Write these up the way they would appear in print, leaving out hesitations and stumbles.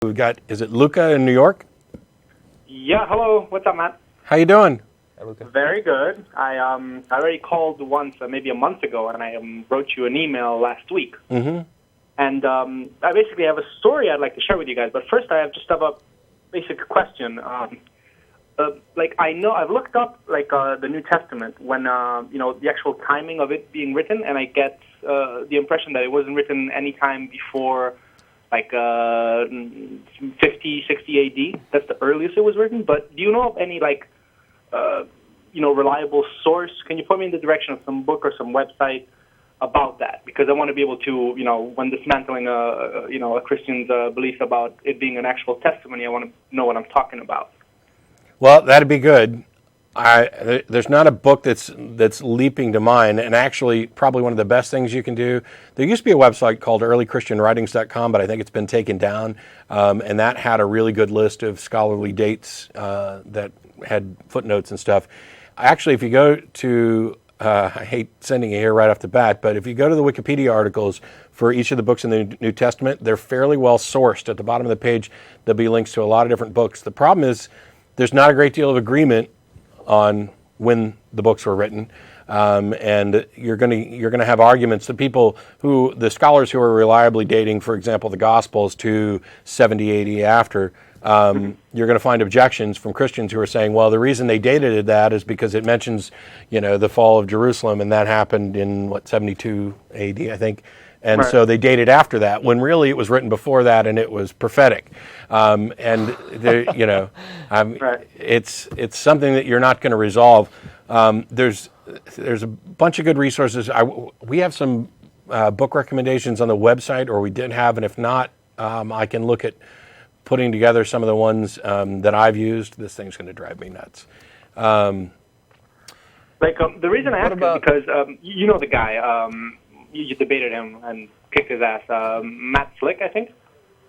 We've got, is it Luca in New York? Yeah, hello. What's up, Matt? How you doing? Hi, Luca. Very good. I already called once, maybe a month ago, and I wrote you an email last week. Mm-hmm. And I basically have a story I'd like to share with you guys. But first, I have a basic question. I know I've looked up the New Testament when the actual timing of it being written, and I get the impression that it wasn't written any time before 50, 60 AD. That's the earliest it was written. But do you know of any reliable source? Can you point me in the direction of some book or some website about that? Because I want to be able to, when dismantling a Christian's belief about it being an actual testimony, I want to know what I'm talking about. Well, that'd be good. There's not a book that's leaping to mind, and actually probably one of the best things you can do. There used to be a website called earlychristianwritings.com, but I think it's been taken down, and that had a really good list of scholarly dates that had footnotes and stuff. Actually, if you go to, I hate sending it here right off the bat, but if you go to the Wikipedia articles for each of the books in the New Testament, they're fairly well sourced. At the bottom of the page, there'll be links to a lot of different books. The problem is there's not a great deal of agreement on when the books were written, and you're going to have arguments. The scholars who are reliably dating, for example, the Gospels to 70, 80 after, you're going to find objections from Christians who are saying, well, the reason they dated that is because it mentions, the fall of Jerusalem, and that happened in 72 AD, I think. And right. So they dated after that, when really it was written before that, and it was prophetic. Right. It's something that you're not going to resolve. There's a bunch of good resources. We have some book recommendations on the website, or we did have, and if not, I can look at putting together some of the ones that I've used. This thing's going to drive me nuts. The reason I ask is because you know the guy. You debated him and kicked his ass. Matt Slick, I think.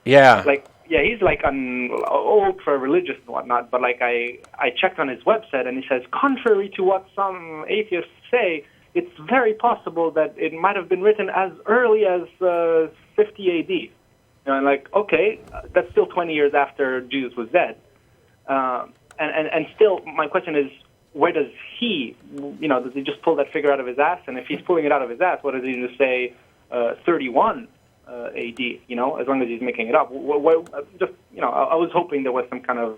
Yeah. He's old for religious and whatnot. But I checked on his website, and he says, contrary to what some atheists say, it's very possible that it might have been written as early as 50 AD. Okay, that's still 20 years after Jesus was dead. And still, my question is, where does he, does he just pull that figure out of his ass? And if he's pulling it out of his ass, what does he just say 31 AD, as long as he's making it up? I was hoping there was some kind of,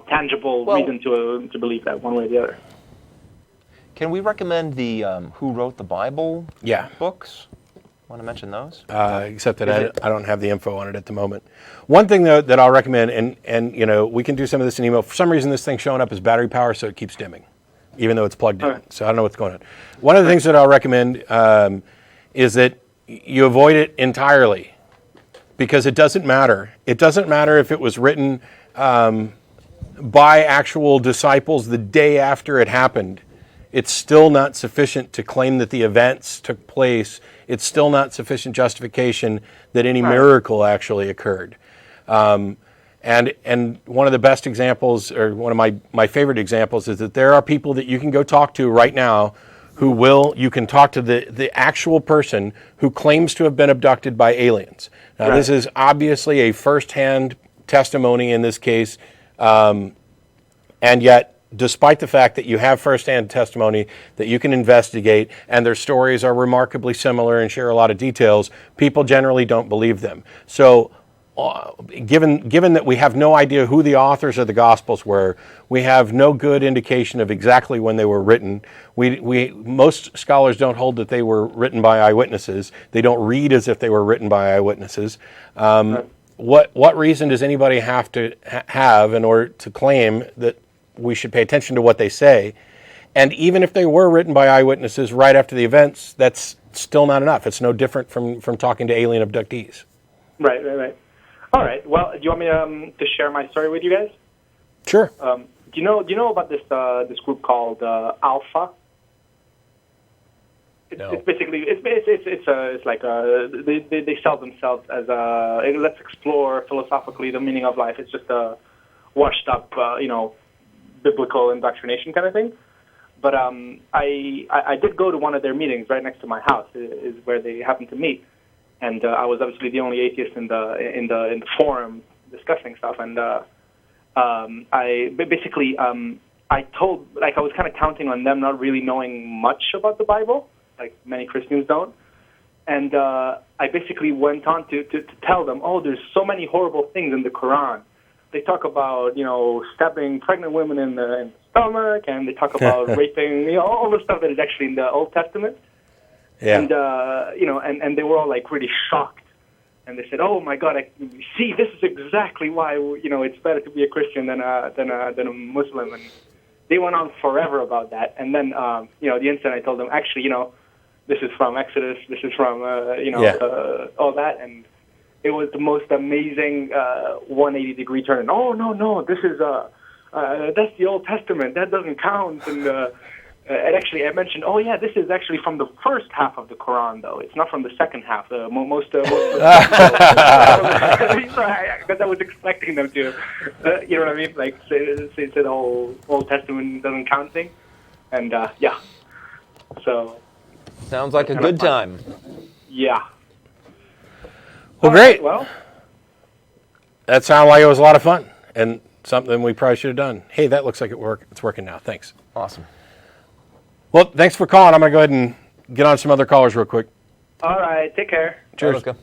tangible reason to believe that one way or the other. Can we recommend the Who Wrote the Bible books? Want to mention those? Except that I don't have the info on it at the moment. One thing though that I'll recommend, and we can do some of this in email. For some reason, this thing's showing up as battery power, so it keeps dimming, even though it's plugged in. Right. So I don't know what's going on. One of the things that I'll recommend is that you avoid it entirely, because it doesn't matter. It doesn't matter if it was written by actual disciples the day after it happened. It's still not sufficient to claim that the events took place. It's still not sufficient justification that any miracle actually occurred. And one of the best examples, or one of my favorite examples, is that there are people that you can go talk to right now you can talk to the actual person who claims to have been abducted by aliens. Now, this is obviously a firsthand testimony in this case, and yet, despite the fact that you have firsthand testimony that you can investigate, and their stories are remarkably similar and share a lot of details, people generally don't believe them. So, given that we have no idea who the authors of the Gospels were, we have no good indication of exactly when they were written. Most scholars don't hold that they were written by eyewitnesses. They don't read as if they were written by eyewitnesses. What reason does anybody have to have in order to claim that we should pay attention to what they say? And even if they were written by eyewitnesses right after the events, that's still not enough. It's no different from talking to alien abductees. Right. All right. Well, do you want me to share my story with you guys? Sure. Do you know about this group called Alpha? No. It's basically they sell themselves as let's explore philosophically the meaning of life. It's just a washed up biblical indoctrination kind of thing. But I did go to one of their meetings right next to my house, is where they happened to meet. and I was obviously the only atheist in the forum discussing stuff, and I basically I told, like, I was kind of counting on them not really knowing much about the Bible, like many Christians don't. And I basically went on to tell them, oh, there's so many horrible things in the Quran. They talk about, stabbing pregnant women in the stomach, and they talk about raping, all the stuff that is actually in the Old Testament. Yeah. And, and they were all, like, really shocked. And they said, oh, my God, see, this is exactly why, it's better to be a Christian than a Muslim. And they went on forever about that. And then, the instant I told them, actually, this is from Exodus, this is from, all that. And it was the most amazing 180-degree turn. Oh, no, this is, that's the Old Testament. That doesn't count. And actually, I mentioned, oh, yeah, this is actually from the first half of the Quran, though. It's not from the second half. Most because I was expecting them to, you know what I mean? Like, say the whole Old Testament doesn't count thing. And, yeah. So. Sounds like a good time. Yeah. Well, great. Right, well. That sounded like it was a lot of fun and something we probably should have done. Hey, that looks like it's working now. Thanks. Awesome. Well, thanks for calling. I'm going to go ahead and get on some other callers real quick. All right. Take care. Cheers. Bye, Luca.